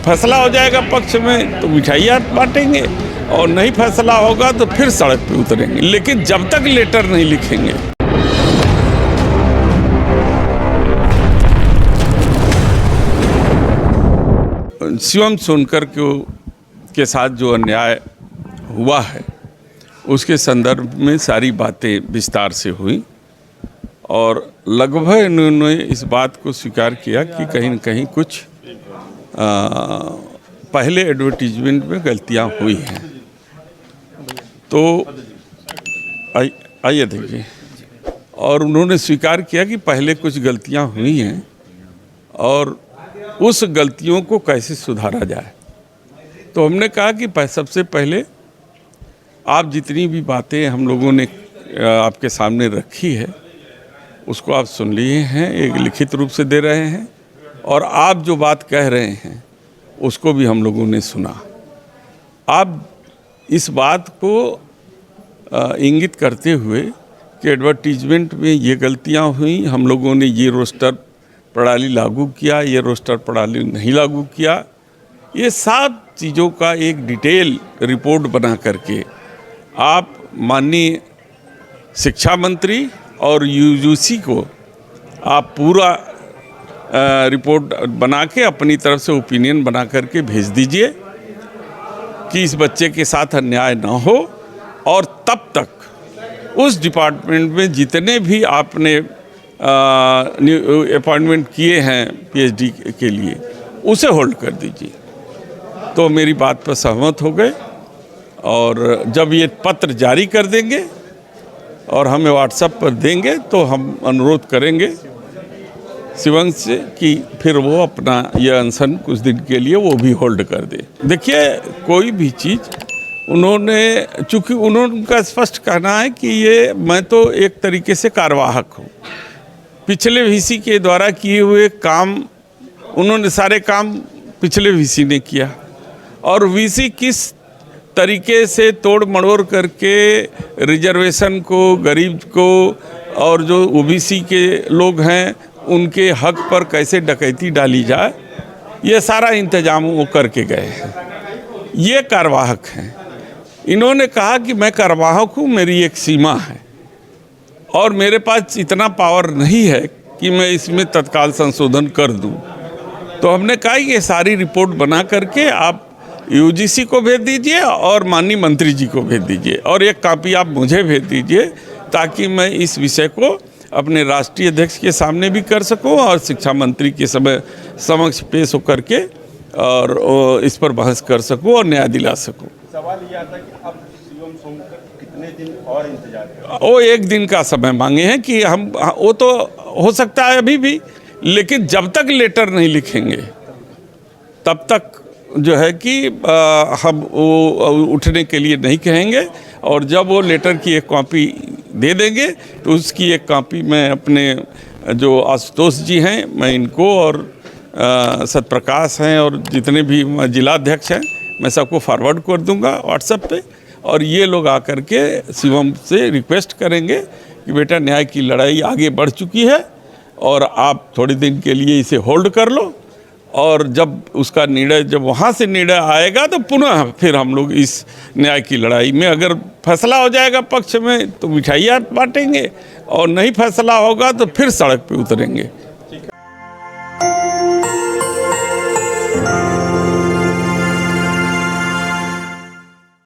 फैसला हो जाएगा पक्ष में तो मिठाइयाँ बांटेंगे, और नहीं फैसला होगा तो फिर सड़क पे उतरेंगे, लेकिन जब तक लेटर नहीं लिखेंगे। शिवम सोनकर के साथ जो अन्याय हुआ है उसके संदर्भ में सारी बातें विस्तार से हुई, और लगभग इन्होंने इस बात को स्वीकार किया कि कहीं न कहीं कुछ पहले एडवर्टीजमेंट में गलतियां हुई हैं। तो आइए देखिए, और उन्होंने स्वीकार किया कि पहले कुछ गलतियां हुई हैं और उस गलतियों को कैसे सुधारा जाए। तो हमने कहा कि सबसे पहले आप जितनी भी बातें हम लोगों ने आपके सामने रखी है उसको आप सुन लिए हैं, एक लिखित रूप से दे रहे हैं, और आप जो बात कह रहे हैं उसको भी हम लोगों ने सुना। आप इस बात को इंगित करते हुए कि एडवर्टीजमेंट में ये गलतियां हुई, हम लोगों ने ये रोस्टर प्रणाली लागू किया, ये रोस्टर प्रणाली नहीं लागू किया, ये सब चीज़ों का एक डिटेल रिपोर्ट बना करके आप माननीय शिक्षा मंत्री और यूजीसी को आप पूरा रिपोर्ट बना के अपनी तरफ से ओपिनियन बना करके भेज दीजिए कि इस बच्चे के साथ अन्याय ना हो, और तब तक उस डिपार्टमेंट में जितने भी आपने अपॉइंटमेंट किए हैं पीएचडी के लिए उसे होल्ड कर दीजिए। तो मेरी बात पर सहमत हो गए, और जब ये पत्र जारी कर देंगे और हमें व्हाट्सएप पर देंगे तो हम अनुरोध करेंगे शिवम से कि फिर वो अपना यह अनशन कुछ दिन के लिए वो भी होल्ड कर दे। देखिए, कोई भी चीज़ चूँकि उनका स्पष्ट कहना है कि ये मैं तो एक तरीके से कार्यवाहक हूँ, पिछले वीसी के द्वारा किए हुए काम उन्होंने सारे काम पिछले वीसी ने किया, और वीसी किस तरीके से तोड़ मड़ोड़ करके रिजर्वेशन को, गरीब को और जो ओबीसी के लोग हैं उनके हक पर कैसे डकैती डाली जाए, ये सारा इंतजाम वो करके गए हैं। ये कार्यवाहक हैं। इन्होंने कहा कि मैं कार्यवाहक हूँ, मेरी एक सीमा है और मेरे पास इतना पावर नहीं है कि मैं इसमें तत्काल संशोधन कर दूँ। तो हमने कहा कि ये सारी रिपोर्ट बना करके आप यूजीसी को भेज दीजिए और माननीय मंत्री जी को भेज दीजिए, और एक कॉपी आप मुझे भेज दीजिए ताकि मैं इस विषय को अपने राष्ट्रीय अध्यक्ष के सामने भी कर सकूं और शिक्षा मंत्री के समक्ष पेश होकर के और इस पर बहस कर सकूं और न्याय दिला सकूं। सवाल ये आता है कि अब शिवम सोनकर कितने दिन और इंतजार करें? वो एक दिन का समय मांगे हैं कि हम, वो तो हो सकता है अभी भी, लेकिन जब तक लेटर नहीं लिखेंगे तब तक जो है कि हम वो उठने के लिए नहीं कहेंगे, और जब वो लेटर की एक कॉपी दे देंगे तो उसकी एक कॉपी मैं अपने जो आशुतोष जी हैं मैं इनको और सतप्रकाश हैं और जितने भी जिलाध्यक्ष हैं मैं सबको फॉरवर्ड कर दूंगा व्हाट्सएप पे, और ये लोग आकर के शिवम से रिक्वेस्ट करेंगे कि बेटा न्याय की लड़ाई आगे बढ़ चुकी है और आप थोड़े दिन के लिए इसे होल्ड कर लो, और जब उसका निर्णय, जब वहाँ से निर्णय आएगा तो पुनः फिर हम लोग इस न्याय की लड़ाई में, अगर फैसला हो जाएगा पक्ष में तो मिठाइयाँ बांटेंगे, और नहीं फैसला होगा तो फिर सड़क पे उतरेंगे।